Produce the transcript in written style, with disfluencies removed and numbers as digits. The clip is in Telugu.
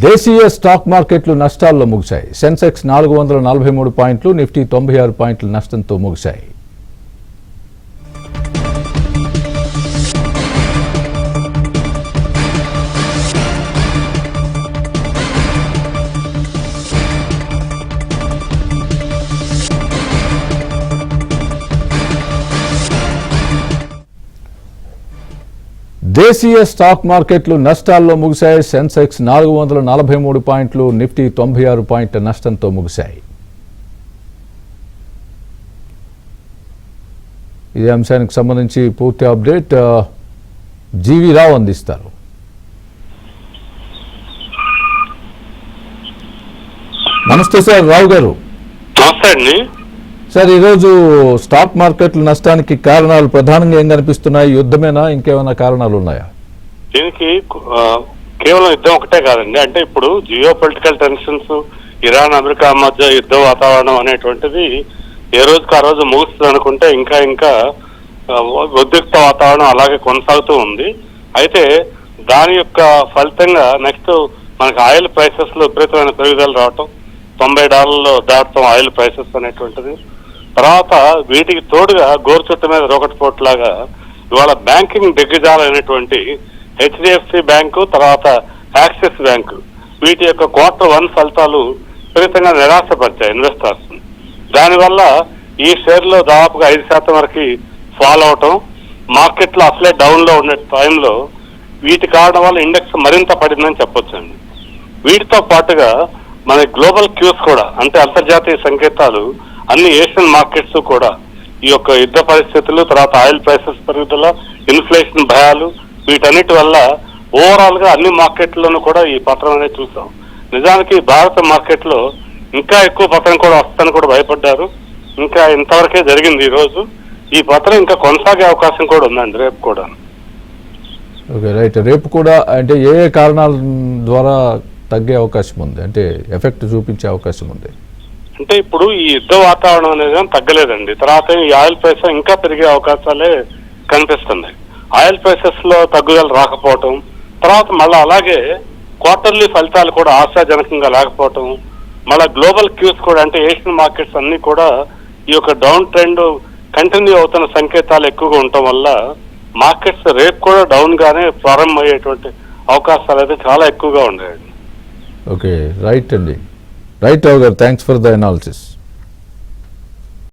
దేశీయ స్టాక్ మార్కెట్లు నష్టాల్లో ముగిశాయి. సెన్సెక్స్ 443 పాయింట్లు, నిఫ్టీ 96 పాయింట్ల నష్టంతో ముగిశాయి. దేశీయ స్టాక్ మార్కెట్లు నష్టాల్లో ముగిశాయి. సెన్సెక్స్ 443 పాయింట్లు, నిఫ్టీ 96 పాయింట్ల నష్టంతో ముగిశాయి. ఇదే అంశానికి సంబంధించి పూర్తి అప్డేట్ జీవి రావు అందిస్తారు. నమస్తే సార్, రావు గారు. నమస్తే అండి సార్, ఈరోజు స్టాక్ మార్కెట్ల నష్టానికి కారణాలు ప్రధానంగా ఏం కనిపిస్తున్నాయి? యుద్ధమేనా, ఇంకేమైనా కారణాలు ఉన్నాయా? దీనికి కేవలం యుద్ధం ఒకటే కాదండి. అంటే ఇప్పుడు geo political tensions, Iran America మధ్య యుద్ధ వాతావరణం అనేటువంటిది ఏ రోజుకి ఆ రోజు ముగుస్తుంది అనుకుంటే ఇంకా ఉద్రిక్త వాతావరణం అలాగే కొనసాగుతూ ఉంది. అయితే దాని యొక్క ఫలితంగా నెక్స్ట్ మనకి ఆయిల్ ప్రైసెస్ లో విపరీతమైన పెరుగుదల రావటం, $90 దాటం ఆయిల్ ప్రైసెస్ అనేటువంటిది. తర్వాత వీటికి తోడుగా గోరుచుట్ట మీద రోకట్ లాగా ఇవాళ బ్యాంకింగ్ దిగ్గజాలైనటువంటి హెచ్డిఎఫ్సి బ్యాంకు, తర్వాత యాక్సిస్ బ్యాంకు, వీటి యొక్క Q1 ఫలితాలు విపరీతంగా నిరాశపరిచాయి ఇన్వెస్టర్స్. దానివల్ల ఈ షేర్లో దాదాపుగా 5% వరకు ఫాల్ అవటం, మార్కెట్లో అసలే డౌన్ లో ఉన్న టైంలో వీటి కారణం వల్ల ఇండెక్స్ మరింత పడిందని చెప్పొచ్చండి. వీటితో పాటుగా మన గ్లోబల్ క్యూస్ కూడా, అంటే అంతర్జాతీయ సంకేతాలు అన్ని ఏషియన్ మార్కెట్స్ కూడా ఈ యొక్క యుద్ధ పరిస్థితులు, తర్వాత ఆయిల్ ప్రైసెస్ పెరుగుదల, ఇన్ఫ్లేషన్ భయాలు, వీటన్నిటి వల్ల ఓవరాల్ గా అన్ని మార్కెట్లను కూడా ఈ పత్రం అనేది చూసాం. నిజానికి భారత మార్కెట్ లో ఇంకా ఎక్కువ పత్రం కూడా వస్తుందని కూడా భయపడ్డారు. ఇంకా ఇంతవరకే జరిగింది. ఈ రోజు ఈ పత్రం ఇంకా కొనసాగే అవకాశం కూడా ఉందండి, రేపు కూడా. Okay, right. రేపు కూడా అంటే ఏ కారణాల ద్వారా తగ్గే అవకాశం ఉంది, అంటే ఎఫెక్ట్ చూపించే అవకాశం ఉంది? అంటే ఇప్పుడు ఈ యుద్ధ వాతావరణం అనేది తగ్గలేదండి. తర్వాత ఈ ఆయిల్ ప్రైస్ ఇంకా పెరిగే అవకాశాలే కనిపిస్తున్నాయి. ఆయిల్ ప్రైసెస్ లో తగ్గుదల రాకపోవటం, తర్వాత మళ్ళీ అలాగే క్వార్టర్లీ ఫలితాలు కూడా ఆశాజనకంగా లేకపోవటం, మళ్ళీ గ్లోబల్ క్యూస్ కూడా, అంటే ఏషియన్ మార్కెట్స్ అన్ని కూడా ఈ యొక్క డౌన్ ట్రెండ్ కంటిన్యూ అవుతున్న సంకేతాలు ఎక్కువగా ఉండటం వల్ల మార్కెట్స్ రేపు కూడా డౌన్ గానే ప్రారంభమయ్యేటువంటి అవకాశాలు అయితే చాలా ఎక్కువగా ఉన్నాయండి. ఓకే, రైట్ అండి. రైట్ రావు గారు, థ్యాంక్స్ ఫర్ ద అనాలిసిస్.